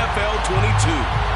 NFL 22.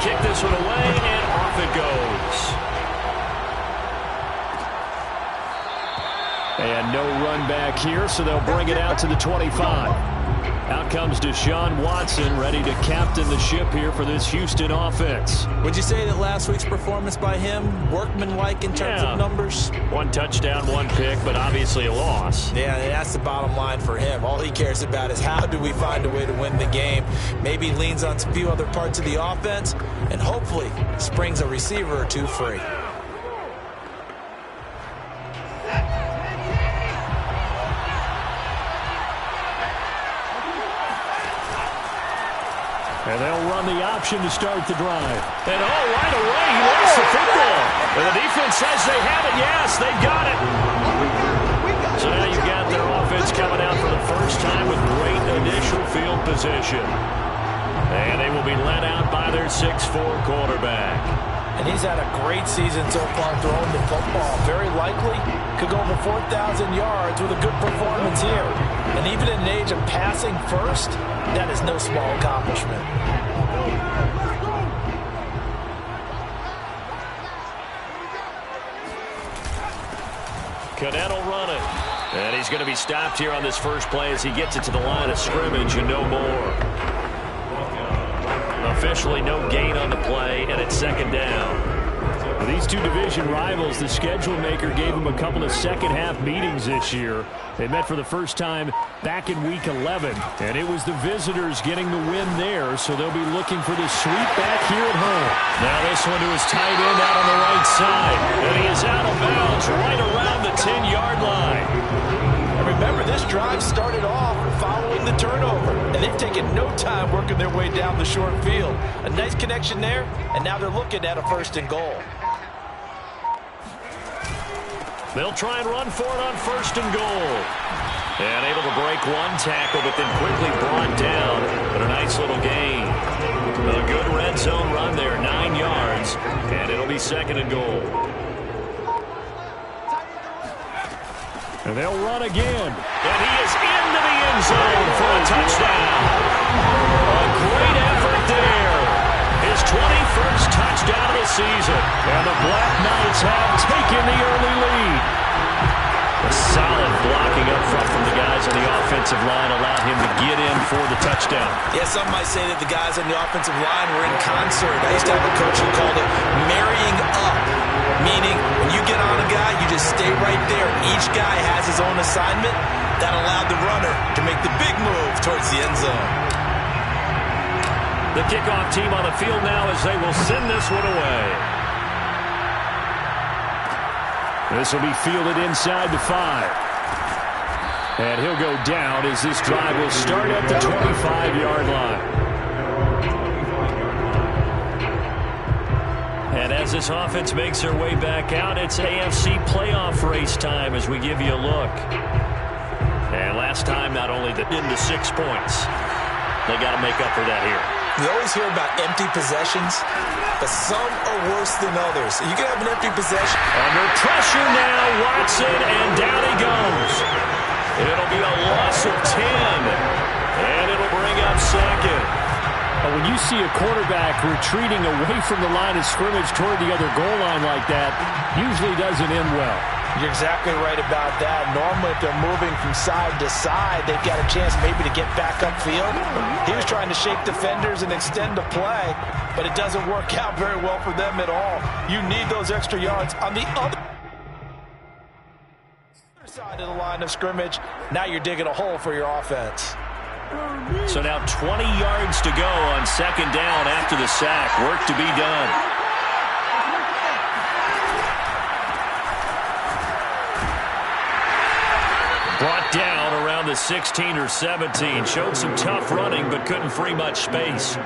Kick this one away, and off it goes. And no run back here, so they'll bring it out to the 25. Out comes Deshaun Watson, ready to captain the ship here for this Houston offense. Would you say that last week's performance by him, workmanlike in terms of numbers? One touchdown, one pick, but obviously a loss. Yeah, that's the bottom line for him. All he cares about is how do we find a way to win the game. Maybe leans on a few other parts of the offense, and hopefully springs a receiver or two free. And they'll run the option to start the drive. And right away, he lost the football. And the defense says they have it. Yes, they've got it. So now you've got their offense coming out for the first time with great initial field position. And they will be led out by their 6'4" quarterback. And he's had a great season so far throwing the football. Very likely could go over 4,000 yards with a good performance here. And even in an age of passing first, that is no small accomplishment. Cadet will run it. And he's going to be stopped here on this first play as he gets it to the line of scrimmage and no more. Officially no gain on the play, and it's second down. For these two division rivals, the schedule maker gave them a couple of second-half meetings this year. They met for the first time back in Week 11, and it was the visitors getting the win there, so they'll be looking for the sweep back here at home. Now this one to his tight end out on the right side, and he is out of bounds right around the 10-yard line. Remember, this drive started off following the turnover, and they've taken no time working their way down the short field. A nice connection there, and now they're looking at a 1st and goal. They'll try and run for it on 1st and goal. And able to break one tackle, but then quickly brought down. But a nice little gain. A good red zone run there, 9 yards, and it'll be 2nd and goal. And they'll run again. And he is into the end zone for a touchdown. A great effort there. His 21st touchdown of the season. And the Black Knights have taken the early lead. A solid blocking up front from the guys on the offensive line allowed him to get in for the touchdown. Yeah, some might say that the guys on the offensive line were in concert. I used to have a coach who called it marrying up, meaning when you get on a guy, you just stay right there. Each guy has his own assignment. That allowed the runner to make the big move towards the end zone. The kickoff team on the field now as they will send this one away. This will be fielded inside the 5. And he'll go down as this drive will start at the 25-yard line. And as this offense makes their way back out, it's AFC playoff race time as we give you a look. And last time, not only into 6 points, they got to make up for that here. You always hear about empty possessions, but some are worse than others. You can have an empty possession. Under pressure now, Watson, and down he goes. It'll be a loss of 10, and it'll bring up 2nd. When you see a quarterback retreating away from the line of scrimmage toward the other goal line like that, usually doesn't end well. You're exactly right about that. Normally, if they're moving from side to side, they've got a chance maybe to get back upfield. He was trying to shake defenders and extend the play, but it doesn't work out very well for them at all. You need those extra yards on the other side to the line of scrimmage. Now you're digging a hole for your offense. So now 20 yards to go on second down after the sack. Work to be done. Brought down around the 16 or 17. Showed some tough running, but couldn't free much space.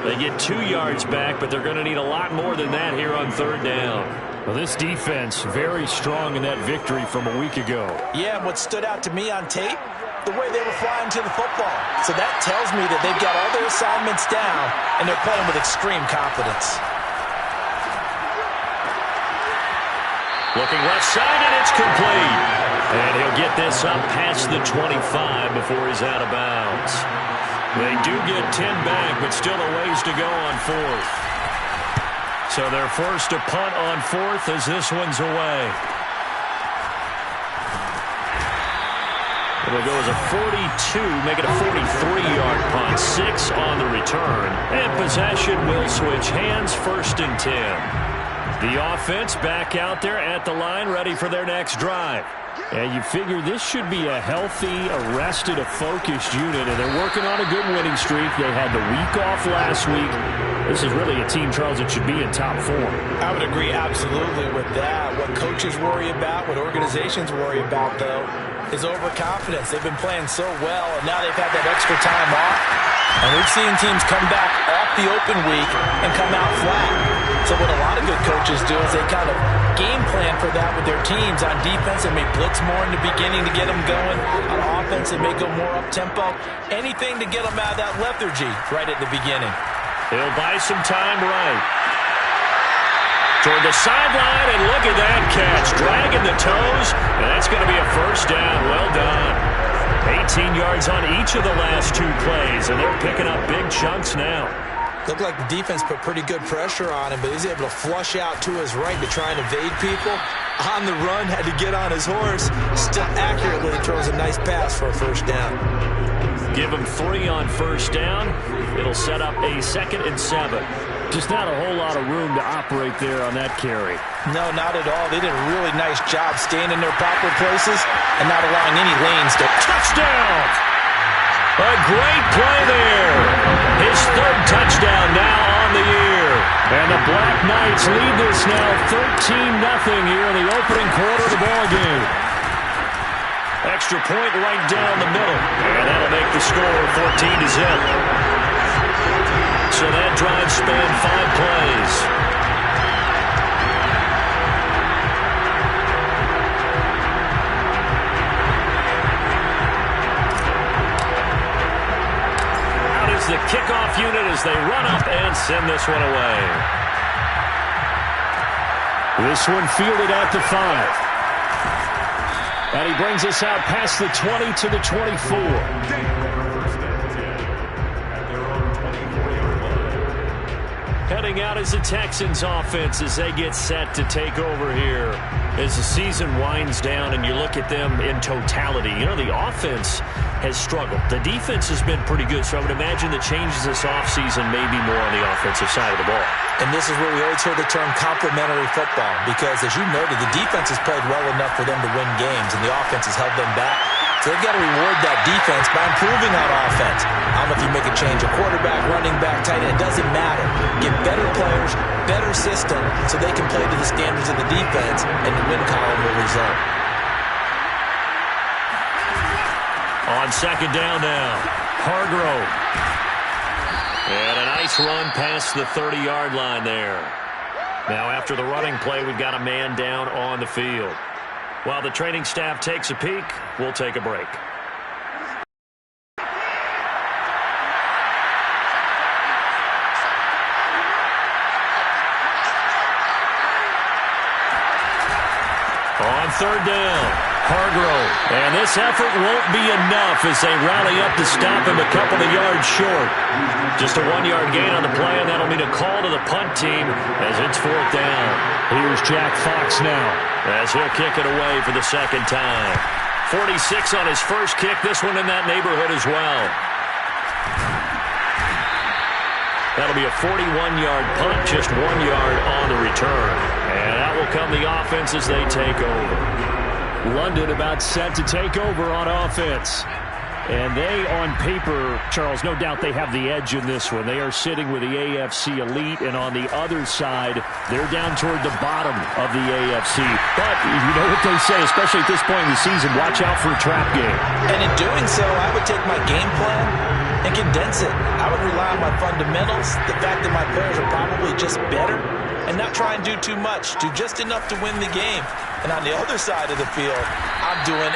They get 2 yards back, but they're going to need a lot more than that here on third down. Well, this defense very strong in that victory from a week ago. Yeah, and what stood out to me on tape, the way they were flying to the football. So that tells me that they've got all their assignments down, and they're playing with extreme confidence. Looking left side, and it's complete. And he'll get this up past the 25 before he's out of bounds. They do get 10 back, but still a ways to go on fourth. So they're forced to punt on fourth as this one's away. It'll go as a 42, make it a 43-yard punt. 6 on the return. And possession will switch hands, 1st and 10. The offense back out there at the line, ready for their next drive. And you figure this should be a healthy, arrested, a focused unit, and they're working on a good winning streak. They had the week off last week. This is really a team, Charles, that should be in top form. I would agree absolutely with that. What coaches worry about, what organizations worry about, though, is overconfidence. They've been playing so well, and now they've had that extra time off. And we've seen teams come back off the open week and come out flat. So what a lot of good coaches do is they kind of game plan for that with their teams. On defense, they may blitz more in the beginning to get them going. On offense, they may go more up-tempo. Anything to get them out of that lethargy right at the beginning. He'll buy some time right. Toward the sideline, and look at that catch. Dragging the toes, and that's going to be a 1st down. Well done. 18 yards on each of the last 2 plays, and they're picking up big chunks now. Looked like the defense put pretty good pressure on him, but he's able to flush out to his right to try and evade people. On the run, had to get on his horse. Still accurately throws a nice pass for a 1st down. Give him 3 on 1st down. It'll set up a 2nd and 7. Just not a whole lot of room to operate there on that carry. No, not at all. They did a really nice job staying in their proper places and not allowing any lanes to... Touchdown! A great play there. His 3rd touchdown now on the year. And the Black Knights lead this now 13-0 here in the opening quarter of the ballgame. Extra point right down the middle. And that'll make the score 14-0. So that drive spanned 5 plays. Out is the kickoff unit as they run up and send this one away. This one fielded at the 5. And he brings us out past the 20 to the 24. Heading out is the Texans offense as they get set to take over here. As the season winds down and you look at them in totality, you know, the offense has struggled. The defense has been pretty good, so I would imagine the changes this offseason may be more on the offensive side of the ball. And this is where we always hear the term complementary football, because as you noted, the defense has played well enough for them to win games, and the offense has held them back. So they've got to reward that defense by improving on offense. I don't know if you make a change, a quarterback, running back, tight end, it doesn't matter. Get better players, better system, so they can play to the standards of the defense, and the win column will result. On second down now, Hargrove. And a nice run past the 30-yard line there. Now after the running play, we've got a man down on the field. While the training staff takes a peek, we'll take a break. On third down, Hargrove. And this effort won't be enough as they rally up to stop him a couple of yards short. Just a 1-yard gain on the play, and that'll mean a call to the punt team as it's 4th down. Here's Jack Fox now as he'll kick it away for the 2nd time. 46 on his first kick, this one in that neighborhood as well. That'll be a 41-yard punt, just 1 yard on the return. And that will come the offense as they take over. London about set to take over on offense. And they, on paper, Charles, no doubt they have the edge in this one. They are sitting with the AFC elite, and on the other side, they're down toward the bottom of the AFC. But you know what they say, especially at this point in the season, watch out for a trap game. And in doing so, I would take my game plan and condense it. I would rely on my fundamentals, the fact that my players are probably just better, and not try and do too much, do just enough to win the game. And on the other side of the field, I'm doing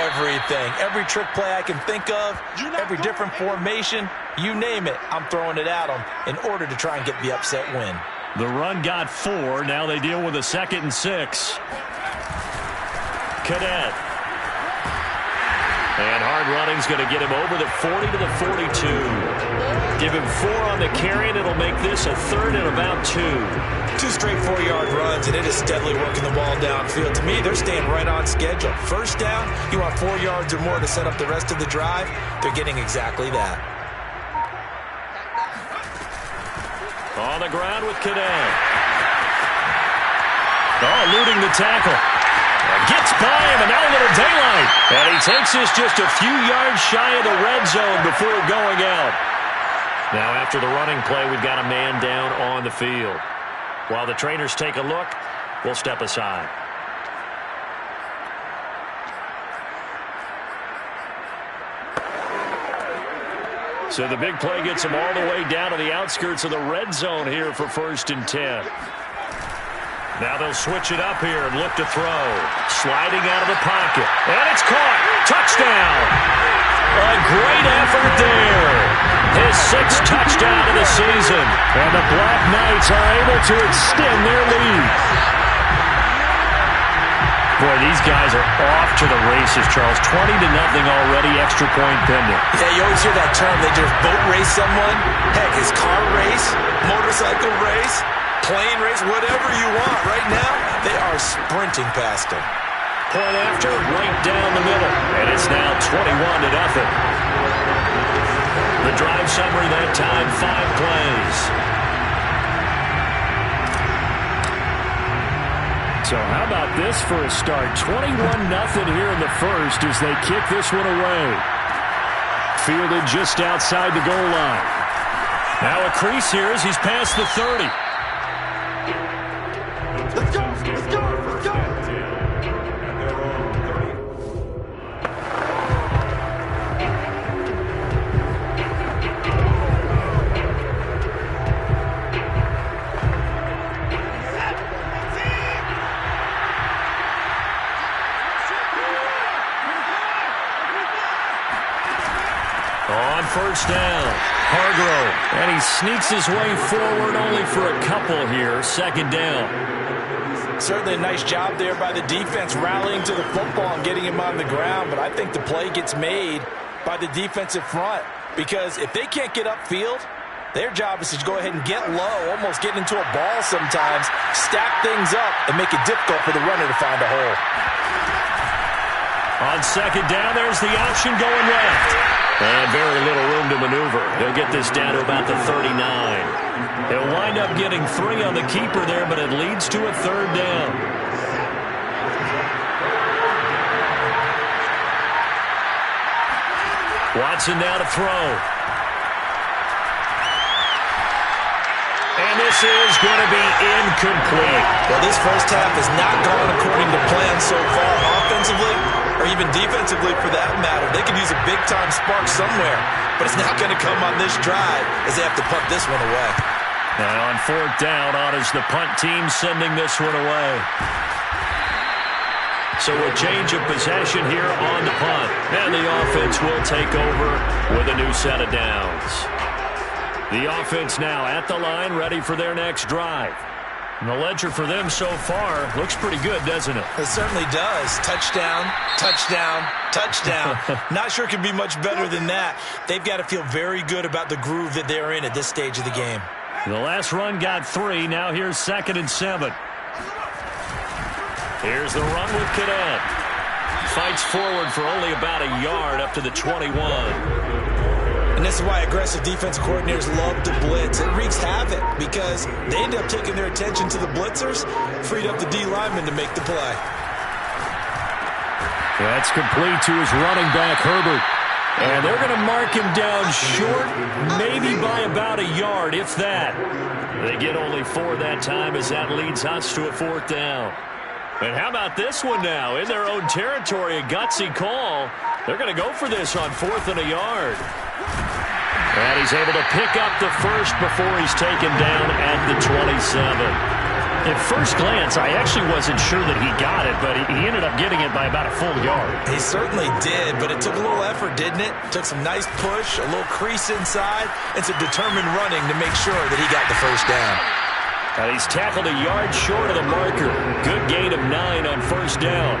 everything. Every trick play I can think of, every different formation, you name it, I'm throwing it at them in order to try and get the upset win. The run got 4. Now they deal with a 2nd and 6. Cadet. And hard running's going to get him over the 40 to the 42. Give him 4 on the carry, and it'll make this a 3rd and about 2. 2 straight 4-yard runs, and it is steadily working the ball downfield. To me, they're staying right on schedule. First down, you want 4 yards or more to set up the rest of the drive. They're getting exactly that. On the ground with Cadet. Oh, eluding the tackle. Gets by him, and now a little daylight. And he takes this just a few yards shy of the red zone before going out. Now after the running play, we've got a man down on the field. While the trainers take a look, we'll step aside. So the big play gets him all the way down to the outskirts of the red zone here for 1st and 10. Now they'll switch it up here and look to throw. Sliding out of the pocket. And it's caught. Touchdown. A great effort there. His 6th touchdown of the season. And the Black Knights are able to extend their lead. Boy, these guys are off to the races, Charles. 20-0 already, extra point pending. Yeah, you always hear that term. They just boat race someone. Heck, his car race, motorcycle race, plane race, whatever you want. Right now, they are sprinting past him. Point after, right down the middle. And it's now 21-0. The drive summary that time, 5 plays. So how about this for a start? 21-0 here in the first as they kick this one away. Fielded just outside the goal line. Now a crease here as he's past the 30. Let's go! Let's go! Let's go! On 1st down, Hargrove. And he sneaks his way forward only for a couple here. 2nd down. Certainly a nice job there by the defense rallying to the football and getting him on the ground. But I think the play gets made by the defensive front. Because if they can't get upfield, their job is to go ahead and get low, almost get into a ball sometimes, stack things up, and make it difficult for the runner to find a hole. On 2nd down, there's the option going left. And very little room to maneuver. They'll get this down to about the 39. They'll wind up getting 3 on the keeper there, but it leads to a 3rd down. Watson now to throw. And this is going to be incomplete. Well, this first half has not gone according to plan so far offensively, or even defensively for that matter. They could use a big-time spark somewhere, but it's not going to come on this drive as they have to punt this one away. Now on 4th down, on is the punt team sending this one away. So a change of possession here on the punt. And the offense will take over with a new set of downs. The offense now at the line, ready for their next drive. And the ledger for them so far looks pretty good, doesn't it? It certainly does. Touchdown, touchdown, touchdown. Not sure it can be much better than that. They've got to feel very good about the groove that they're in at this stage of the game. The last run got 3. Now here's 2nd and 7. Here's the run with Cadet. Fights forward for only about a yard up to the 21. And this is why aggressive defensive coordinators love to blitz. It wreaks havoc because they end up taking their attention to the blitzers, freed up the D linemen to make the play. That's complete to his running back, Herbert. And they're going to mark him down short, maybe by about a yard, if that. They get only 4 that time as that leads us to a 4th down. And how about this one now? In their own territory, a gutsy call. They're going to go for this on 4th and a yard. And he's able to pick up the first before he's taken down at the 27. At first glance, I actually wasn't sure that he got it, but he ended up getting it by about a full yard. He certainly did, but it took a little effort, didn't it? Took some nice push, a little crease inside, and some determined running to make sure that he got the first down. And he's tackled a yard short of the marker. Good gain of 9 on 1st down.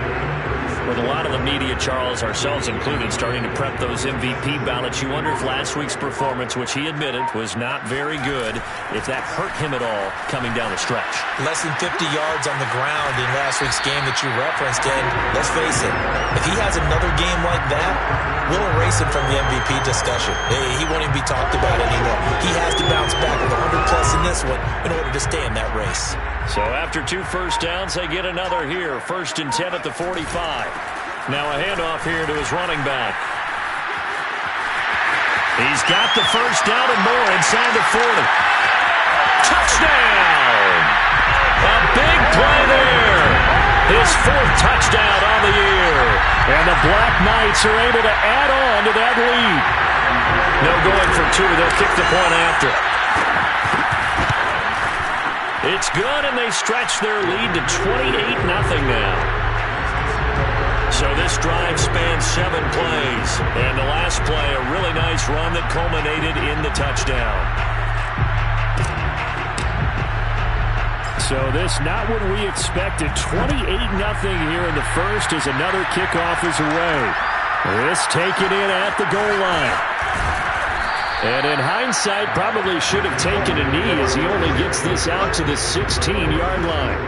With a lot of the media, Charles, ourselves included, starting to prep those MVP ballots, you wonder if last week's performance, which he admitted was not very good, if that hurt him at all coming down the stretch. Less than 50 yards on the ground in last week's game that you referenced, and let's face it, if he has another game like that, we'll erase him from the MVP discussion. He won't even be talked about anymore. He has to bounce back with 100-plus in this one in order to stay in that race. So after 2 first downs, they get another here. 1st and 10 at the 45. Now a handoff here to his running back. He's got the first down and more inside the 40. Touchdown! A big play there. His 4th touchdown on the year. And the Black Knights are able to add on to that lead. No going for 2. They'll kick the point after. It's good, and they stretch their lead to 28-0 now. So this drive spans 7 plays. And the last play, a really nice run that culminated in the touchdown. So this not what we expected. 28-0 here in the first as another kickoff is away. This taken in at the goal line. And in hindsight, probably should have taken a knee as he only gets this out to the 16-yard line.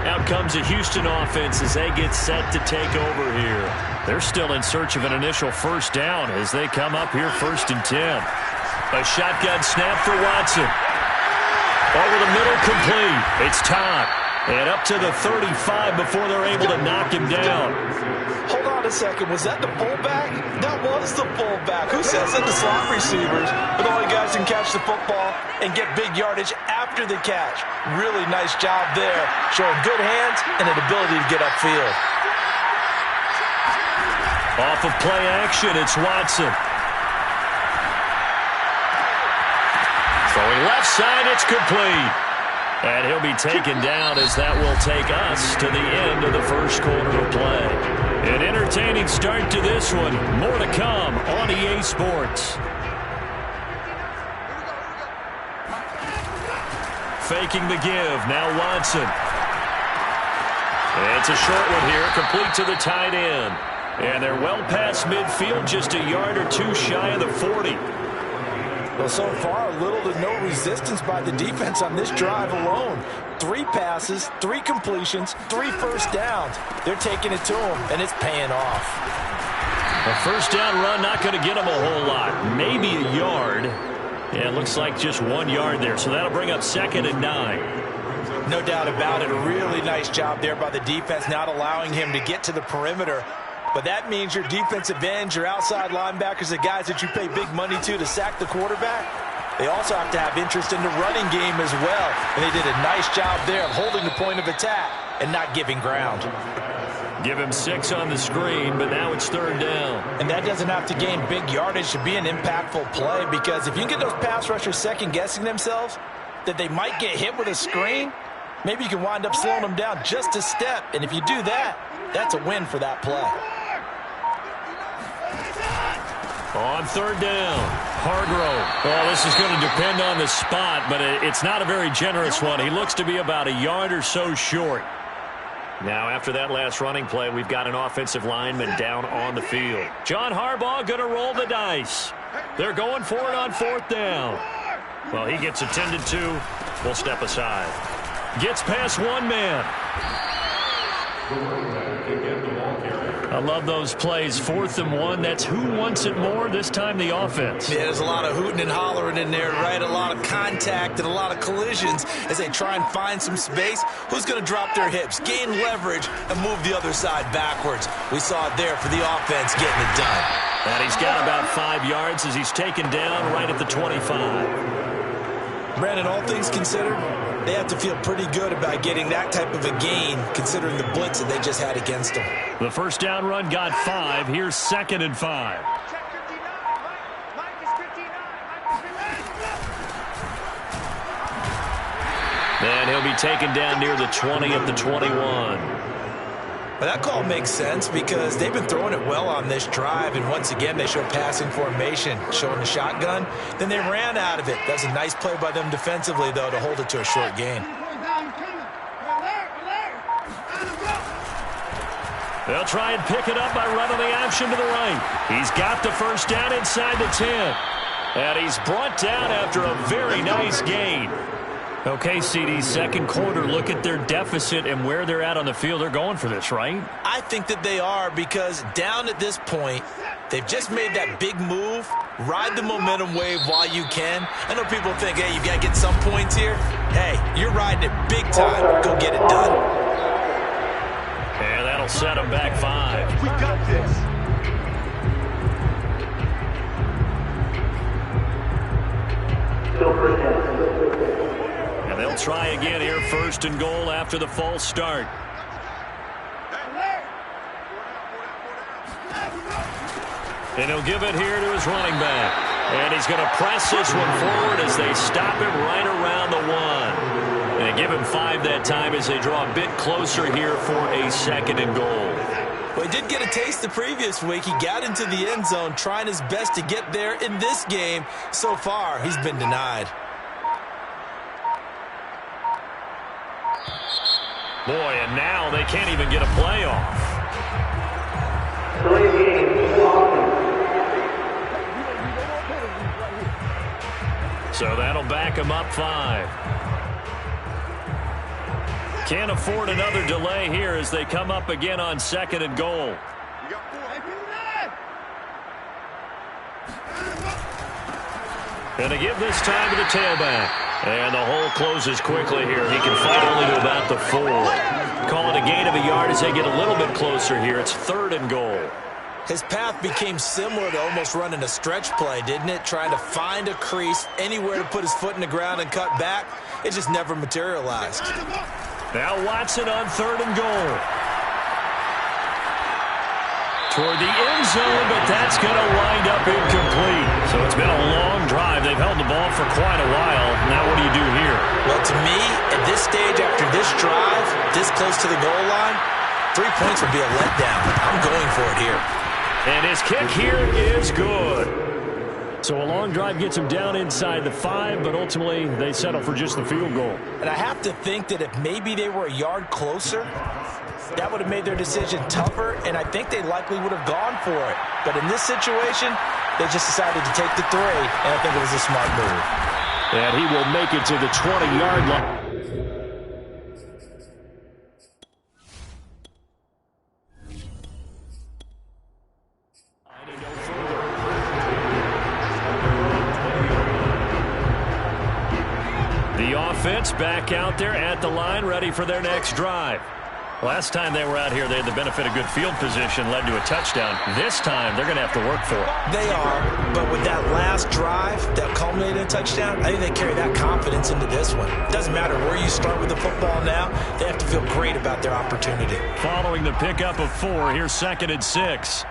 Out comes a Houston offense as they get set to take over here. They're still in search of an initial first down as they come up here 1st and 10. A shotgun snap for Watson. Over the middle, complete. It's Todd. And up to the 35 before they're able to knock him down. Hold on a second. Was that the fullback? That was the fullback. Who says that the slot receivers are the only guys who can catch the football and get big yardage after the catch? Really nice job there, showing good hands and an ability to get upfield. Off of play action, it's Watson. Throwing left side, it's complete. And he'll be taken down as that will take us to the end of the first quarter of play. An entertaining start to this one. More to come on EA Sports. Faking the give. Now Watson. It's a short one here, complete to the tight end. And they're well past midfield, just a yard or 2 shy of the 40. Well, so far, little to no resistance by the defense on this drive alone. 3 passes, 3 completions, 3 first downs. They're taking it to them, and it's paying off. A first down run not going to get them a whole lot. Maybe a yard. Yeah, it looks like just 1 yard there, so that'll bring up 2nd and 9. No doubt about it. A really nice job there by the defense, not allowing him to get to the perimeter. But that means your defensive ends, your outside linebackers, the guys that you pay big money to sack the quarterback, they also have to have interest in the running game as well. And they did a nice job there of holding the point of attack and not giving ground. Give him 6 on the screen, but now it's 3rd down. And that doesn't have to gain big yardage to be an impactful play, because if you can get those pass rushers second-guessing themselves that they might get hit with a screen, maybe you can wind up slowing them down just a step. And if you do that, that's a win for that play. On 3rd down, Hargrove. Well, this is going to depend on the spot, but it's not a very generous one. He looks to be about a yard or so short. Now, after that last running play, we've got an offensive lineman down on the field. John Harbaugh going to roll the dice. They're going for it on 4th down. Well, he gets attended to. We'll step aside. Gets past 1 man. I love those plays. 4th and 1. That's who wants it more. This time the offense. Yeah, there's a lot of hooting and hollering in there, right? A lot of contact and a lot of collisions as they try and find some space. Who's going to drop their hips, gain leverage, and move the other side backwards? We saw it there for the offense getting it done. And he's got about 5 yards as he's taken down right at the 25. Brandon, all things considered, they have to feel pretty good about getting that type of a gain considering the blitz that they just had against them. The first down run got 5. Here's 2nd and 5. And he'll be taken down near the 20 at the 21. But that call makes sense because they've been throwing it well on this drive, and once again they show passing formation, showing the shotgun. Then they ran out of it. That's a nice play by them defensively, though, to hold it to a short gain. They'll try and pick it up by running the option to the right. He's got the first down inside the 10. And he's brought down after a very nice gain. Okay, CD, second quarter, look at their deficit and where they're at on the field. They're going for this, right? I think that they are because down at this point, they've just made that big move. Ride the momentum wave while you can. I know people think, hey, you got to get some points here. Hey, you're riding it big time. Go get it done. And that'll set them back 5. We got this. And they'll try again here, 1st and goal after the false start. And he'll give it here to his running back. And he's going to press this one forward as they stop him right around the 1. And they give him 5 that time as they draw a bit closer here for a 2nd and goal. Well, he did get a taste the previous week. He got into the end zone trying his best to get there in this game. So far, he's been denied. Boy, and now they can't even get a play off. So that'll back him up 5. Can't afford another delay here as they come up again on 2nd and goal. And they give this time to the tailback. And the hole closes quickly here. He can fight only to about the 4. Call it a gain of a yard as they get a little bit closer here. It's 3rd and goal. His path became similar to almost running a stretch play, didn't it? Trying to find a crease, anywhere to put his foot in the ground and cut back. It just never materialized. Now Watson on 3rd and goal. Toward the end zone, but that's going to wind up incomplete. So it's been a long drive. They've held the ball for quite a while. Now what do you do here? Well, to me, at this stage after this drive, this close to the goal line, 3 points would be a letdown. I'm going for it here. And his kick here is good. So a long drive gets him down inside the 5, but ultimately they settle for just the field goal. And I have to think that if maybe they were a yard closer, that would have made their decision tougher, and I think they likely would have gone for it. But in this situation, they just decided to take the 3, and I think it was a smart move. And he will make it to the 20-yard line. The offense back out there at the line, ready for their next drive. Last time they were out here, they had the benefit of good field position, led to a touchdown. This time, they're going to have to work for it. They are, but with that last drive that culminated in a touchdown, I think they carry that confidence into this one. It doesn't matter where you start with the football now, they have to feel great about their opportunity. Following the pickup of 4, here's 2nd and 6.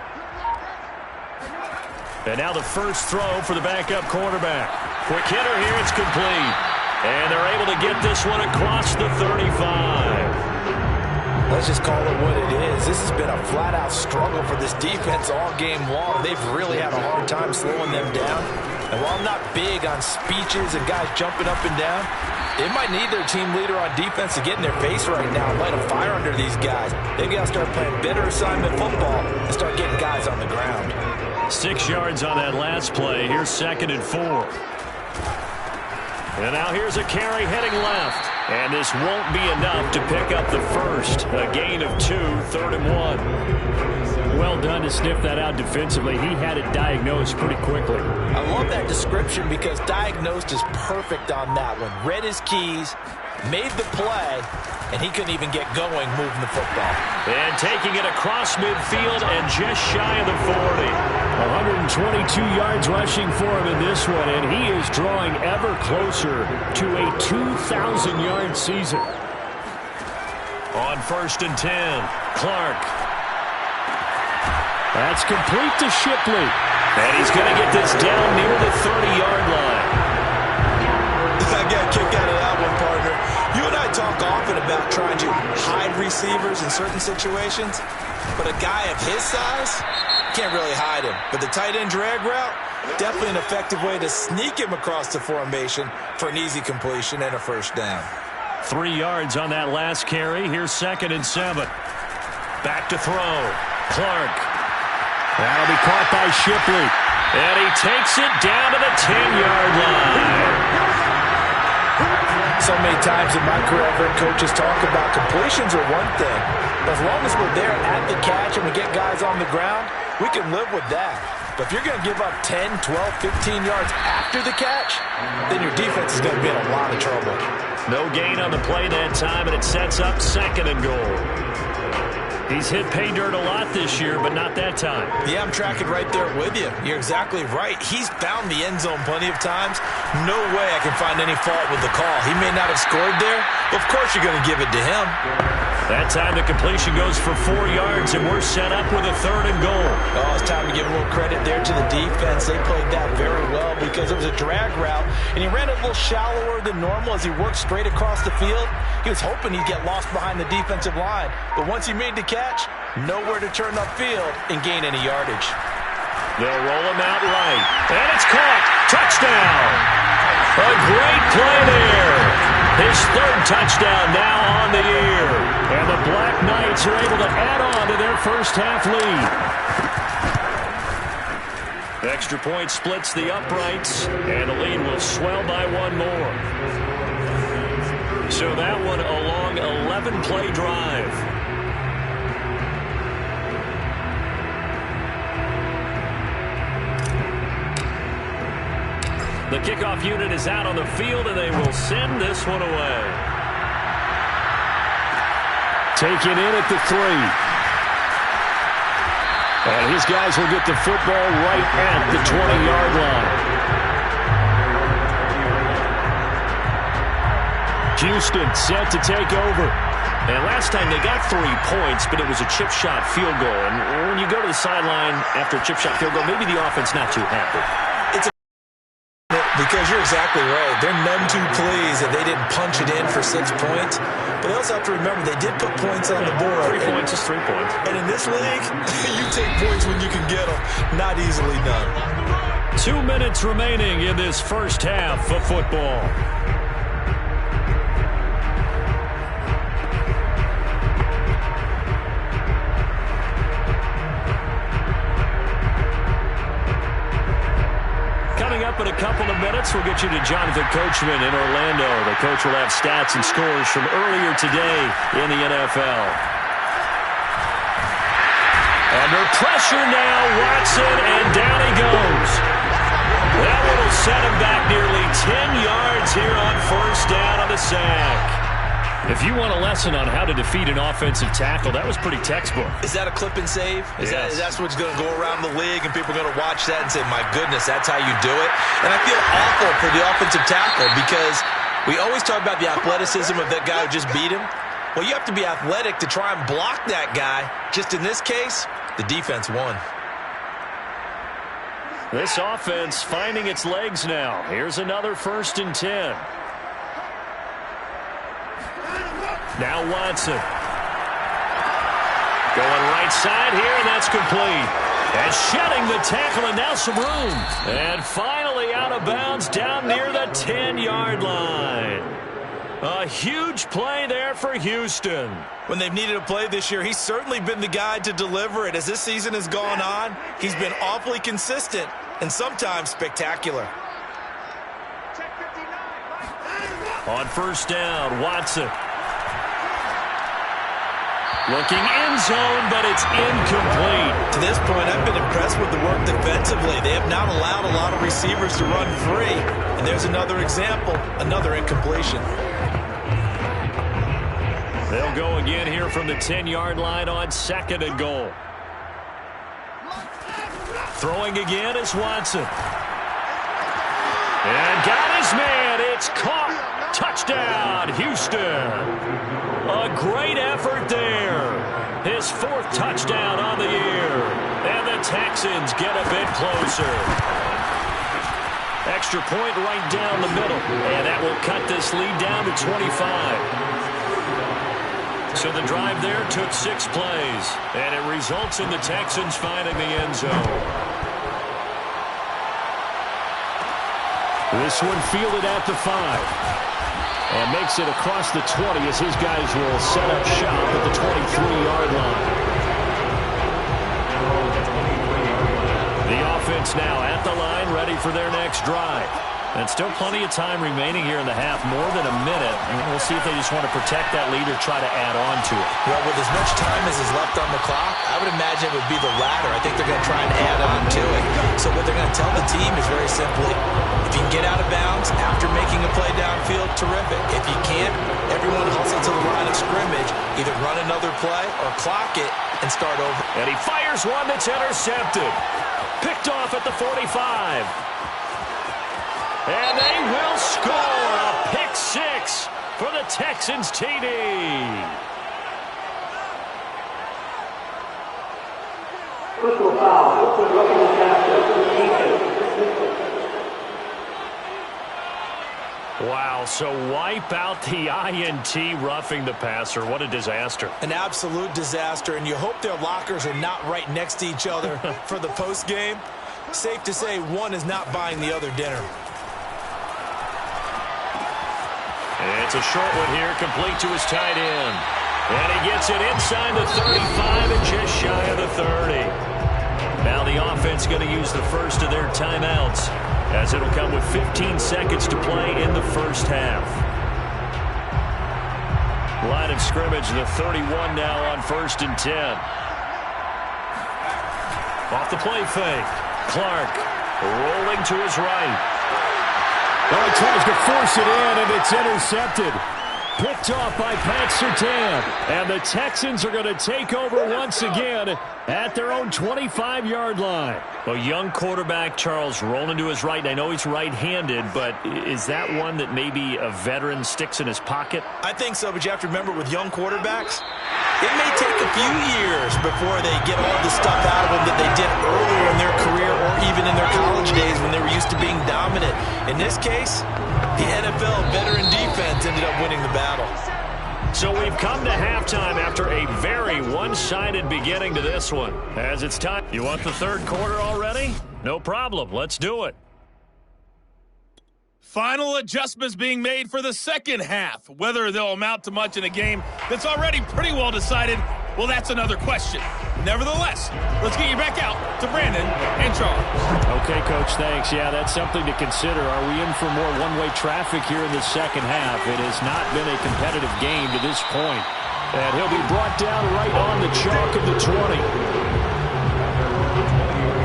And now the first throw for the backup quarterback. Quick hitter here, it's complete. And they're able to get this one across the 35. Let's just call it what it is. This has been a flat-out struggle for this defense all game long. They've really had a hard time slowing them down. And while I'm not big on speeches and guys jumping up and down, they might need their team leader on defense to get in their face right now and light a fire under these guys. They've got to start playing better assignment football and start getting guys on the ground. 6 yards on that last play. Here's 2nd and 4. And now here's a carry heading left. And this won't be enough to pick up the first. A gain of 2, 3rd and 1. Well done to sniff that out defensively. He had it diagnosed pretty quickly. I love that description because diagnosed is perfect on that one. Read his keys, made the play, and he couldn't even get going moving the football. And taking it across midfield and just shy of the 40. 122 yards rushing for him in this one, and he is drawing ever closer to a 2,000-yard season. On 1st and 10, Clark. That's complete to Shipley. And he's going to get this down near the 30-yard line. I got a kick out of that one, partner. You and I talk often about trying to hide receivers in certain situations, but a guy of his size can't really hide him. But the tight end drag route, definitely an effective way to sneak him across the formation for an easy completion and a first down. 3 yards on that last carry. Here's 2nd and 7. Back to throw. Clark. That'll be caught by Shipley. And he takes it down to the 10-yard line. So many times in my career, I've heard coaches talk about completions are one thing. But as long as we're there at the catch and we get guys on the ground, we can live with that. But if you're going to give up 10, 12, 15 yards after the catch, then your defense is going to be in a lot of trouble. No gain on the play that time, and it sets up 2nd and goal. He's hit pay dirt a lot this year, but not that time. Yeah, I'm tracking right there with you. You're exactly right. He's found the end zone plenty of times. No way I can find any fault with the call. He may not have scored there, but of course you're going to give it to him. That time the completion goes for 4 yards, and we're set up with a 3rd and goal. Oh, it's time to give a little credit there to the defense. They played that very well because it was a drag route, and he ran it a little shallower than normal as he worked straight across the field. He was hoping he'd get lost behind the defensive line, but once he made the catch, nowhere to turn upfield and gain any yardage. They'll roll him out right, and it's caught. Touchdown! A great play there. His 3rd touchdown now on the year. And the Black Knights are able to add on to their first half lead. Extra point splits the uprights, and the lead will swell by 1 more. So that one a long 11-play drive. The kickoff unit is out on the field, and they will send this one away. Taken in at the 3. And his guys will get the football right at the 20-yard line. Houston set to take over. And last time they got 3 points, but it was a chip shot field goal. And when you go to the sideline after a chip shot field goal, maybe the offense not too happy. Because you're exactly right. They're none too pleased that they didn't punch it in for 6 points. But they also have to remember they did put points on the board. 3 points is 3 points. And in this league, you take points when you can get them. Not easily done. 2 minutes remaining in this first half of football. In a couple of minutes, we'll get you to Jonathan Coachman in Orlando. The coach will have stats and scores from earlier today in the NFL. Under pressure now, Watson, and down he goes. That one will set him back nearly 10 yards here on 1st down on the sack. If you want a lesson on how to defeat an offensive tackle, that was pretty textbook. Is that a clip and save? Yes. That's what's going to go around the league, and people are going to watch that and say, my goodness, that's how you do it? And I feel awful for the offensive tackle because we always talk about the athleticism of that guy who just beat him. Well, you have to be athletic to try and block that guy. Just in this case, the defense won. This offense finding its legs now. Here's another 1st and 10. Now Watson. Going right side here, and that's complete. And shedding the tackle, and now some room. And finally out of bounds down near the 10-yard line. A huge play there for Houston. When they've needed a play this year, he's certainly been the guy to deliver it. As this season has gone on, he's been awfully consistent and sometimes spectacular. On first down, Watson. Looking end zone, but it's incomplete. To this point, I've been impressed with the work defensively. They have not allowed a lot of receivers to run free. And there's another example, another incompletion. They'll go again here from the 10-yard line on 2nd and goal. Throwing again is Watson. And got his man. It's caught. Touchdown, Houston. A great effort there. His 4th touchdown on the year. And the Texans get a bit closer. Extra point right down the middle. And that will cut this lead down to 25. So the drive there took 6 plays. And it results in the Texans finding the end zone. This one fielded at the 5. And makes it across the 20 as his guys will set up shop at the 23-yard line. The offense now at the line, ready for their next drive. And still plenty of time remaining here in the half, more than a minute. And we'll see if they just want to protect that lead or try to add on to it. Well, with as much time as is left on the clock, I would imagine it would be the latter. I think they're going to try and add on to it. So what they're going to tell the team is very simply, if you can get out of bounds after making a play downfield, terrific. If you can't, everyone hustle to the line of scrimmage, either run another play or clock it and start over. And he fires one that's intercepted. Picked off at the 45. And they will score a pick 6 for the Texans TD. Personal foul. Wow, so wipe out the INT roughing the passer. What a disaster. An absolute disaster, and you hope their lockers are not right next to each other for the postgame. Safe to say one is not buying the other dinner. It's a short one here, complete to his tight end. And he gets it inside the 35 and just shy of the 30. Now the offense going to use the first of their timeouts, as it'll come with 15 seconds to play in the first half. Line of scrimmage, the 31 now on 1st and 10. Off the play fake. Clark rolling to his right. Well, he tries to force it in, and it's intercepted. Picked off by Pat Surtain. And the Texans are going to take over once again at their own 25-yard line. A young quarterback, Charles, rolling to his right. And I know he's right-handed, but is that one that maybe a veteran sticks in his pocket? I think so, but you have to remember with young quarterbacks, it may take a few years before they get all the stuff out of them that they did earlier in their career or even in their college days when they were used to being dominant. In this case, the NFL veteran defense ended up winning the battle. So we've come to halftime after a very one-sided beginning to this one. As it's time. You want the third quarter already? No problem. Let's do it. Final adjustments being made for the second half. Whether they'll amount to much in a game that's already pretty well decided, well, that's another question. Nevertheless, let's get you back out to Brandon and Charles. Okay, Coach, thanks. Yeah, that's something to consider. Are we in for more one-way traffic here in the second half? It has not been a competitive game to this point. And he'll be brought down right on the chalk of the 20.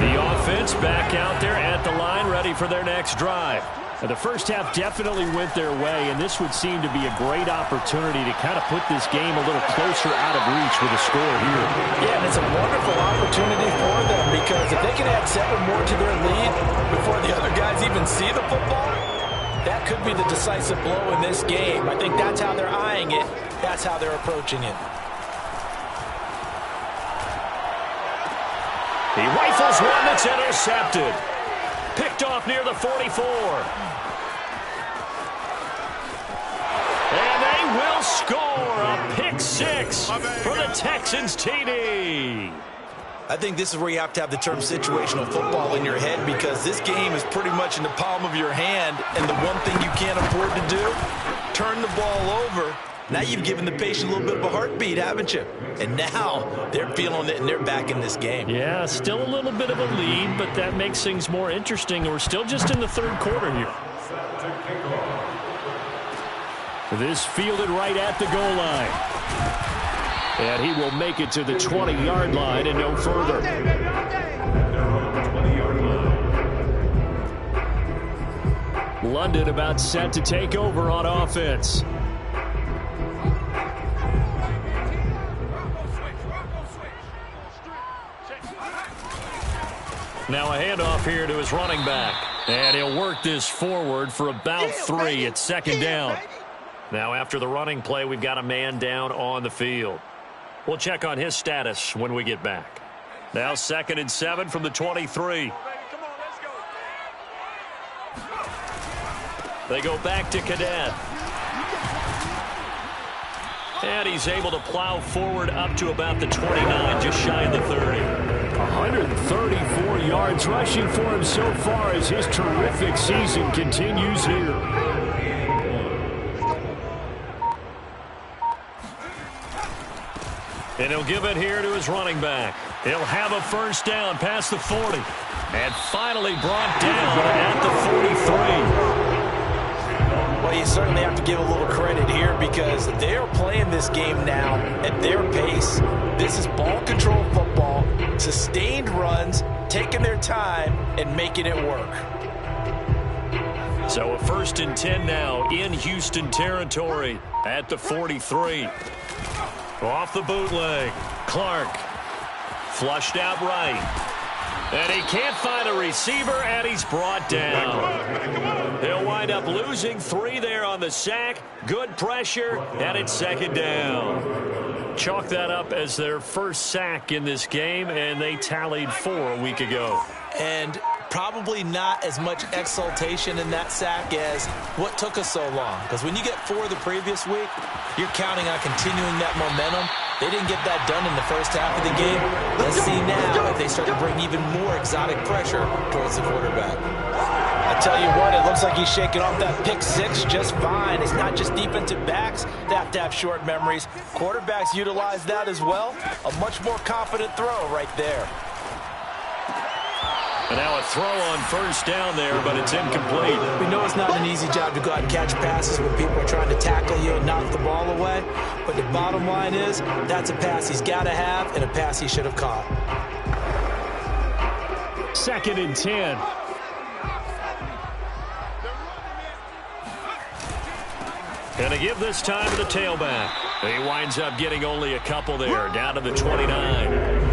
The offense back out there at the line, ready for their next drive. The first half definitely went their way, and this would seem to be a great opportunity to kind of put this game a little closer out of reach with a score here. Yeah, and it's a wonderful opportunity for them because if they can add 7 more to their lead before the other guys even see the football, that could be the decisive blow in this game. I think that's how they're eyeing it. That's how they're approaching it. He rifles one that's intercepted. Picked off near the 44. And they will score a pick 6 for the Texans TD. I think this is where you have to have the term situational football in your head because this game is pretty much in the palm of your hand, and the one thing you can't afford to do, turn the ball over. Now you've given the patient a little bit of a heartbeat, haven't you? And now they're feeling it, and they're back in this game. Yeah, still a little bit of a lead, but that makes things more interesting. We're still just in the third quarter here. This fielded right at the goal line. And he will make it to the 20-yard line and no further. London about set to take over on offense. Now a handoff here to his running back. And he'll work this forward for about 3 at second down. Now after the running play, we've got a man down on the field. We'll check on his status when we get back. Now 2nd and 7 from the 23. They go back to Cadet. And he's able to plow forward up to about the 29, just shy of the 30. 134 yards rushing for him so far as his terrific season continues here. And he'll give it here to his running back. He'll have a first down past the 40. And finally brought down at the 43. Well, you certainly have to give a little credit here because they're playing this game now at their pace. This is ball control football, sustained runs, taking their time, and making it work. So a 1st and 10 now in Houston territory at the 43. Off the bootleg. Clark flushed out right. And he can't find a receiver, and he's brought down. He'll wind up losing 3 there on the sack. Good pressure, and it's 2nd down. Chalk that up as their first sack in this game, and they tallied 4 a week ago. And probably not as much exultation in that sack as what took us so long. Because when you get 4 the previous week, you're counting on continuing that momentum. They didn't get that done in the first half of the game. Let's see now if they start to bring even more exotic pressure towards the quarterback. I tell you what, it looks like he's shaking off that pick 6 just fine. It's not just defensive backs that have to have short memories. Quarterbacks utilize that as well. A much more confident throw right there. And now a throw on first down there, but it's incomplete. We know it's not an easy job to go out and catch passes when people are trying to tackle you and knock the ball away. But the bottom line is, that's a pass he's got to have and a pass he should have caught. 2nd and 10. And to give this time to the tailback. He winds up getting only a couple there, down to the 29.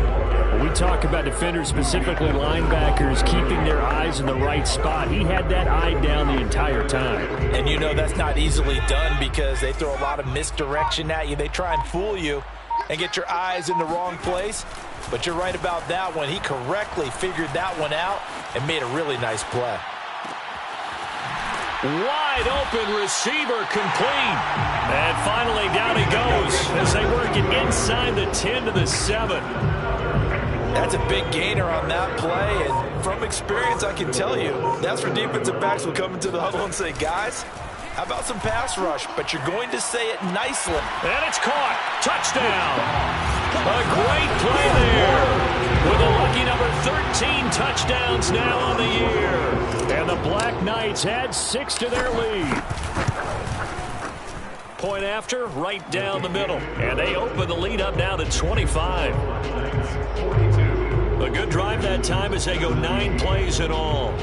We talk about defenders, specifically linebackers, keeping their eyes in the right spot. He had that eye down the entire time. And you know that's not easily done because they throw a lot of misdirection at you. They try and fool you and get your eyes in the wrong place. But you're right about that one. He correctly figured that one out and made a really nice play. Wide open receiver complete. And finally down he goes as they work it inside the 10 to the 7. That's a big gainer on that play, and from experience, I can tell you, that's where defensive backs will come into the huddle and say, guys, how about some pass rush? But you're going to say it nicely. And it's caught. Touchdown. A great play there. With a lucky number 13 touchdowns now on the year. And the Black Knights add 6 to their lead. Point after, right down the middle. And they open the lead up now to 25. A good drive that time as they go 9 plays in all.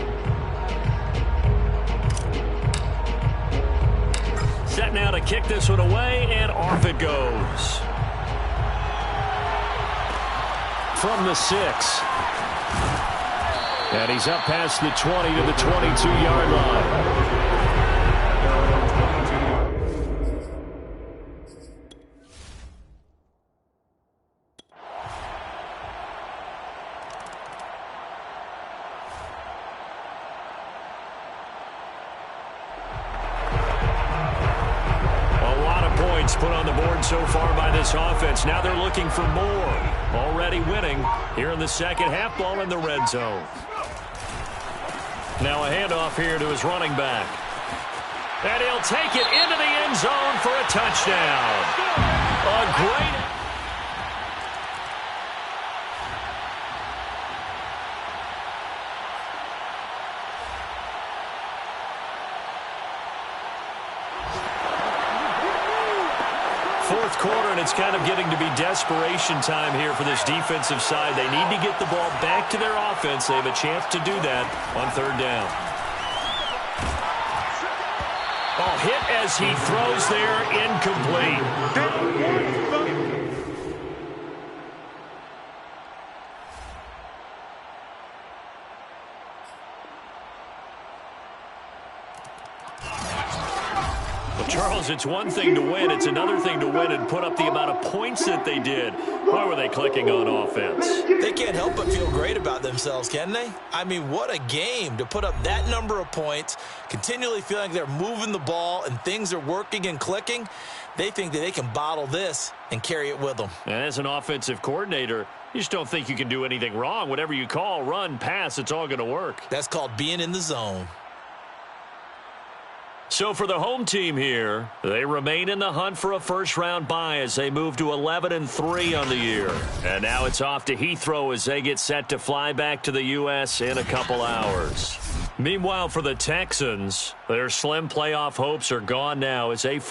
Set now to kick this one away, and off it goes. From the 6. And he's up past the 20 to the 22-yard line. Put on the board so far by this offense. Now they're looking for more. Already winning here in the second half, ball in the red zone. Now a handoff here to his running back. And he'll take it into the end zone for a touchdown. A great... fourth quarter, and it's kind of getting to be desperation time here for this defensive side. They need to get the ball back to their offense. They have a chance to do that on third down. Oh, hit as he throws there, incomplete. Charles, it's one thing to win. It's another thing to win and put up the amount of points that they did. Why were they clicking on offense? They can't help but feel great about themselves, can they? I mean, what a game to put up that number of points, continually feeling like they're moving the ball and things are working and clicking. They think that they can bottle this and carry it with them. And as an offensive coordinator, you just don't think you can do anything wrong. Whatever you call, run, pass, it's all going to work. That's called being in the zone. So for the home team here, they remain in the hunt for a first-round bye as they move to 11-3 on the year. And now it's off to Heathrow as they get set to fly back to the U.S. in a couple hours. Meanwhile, for the Texans, their slim playoff hopes are gone now as they fall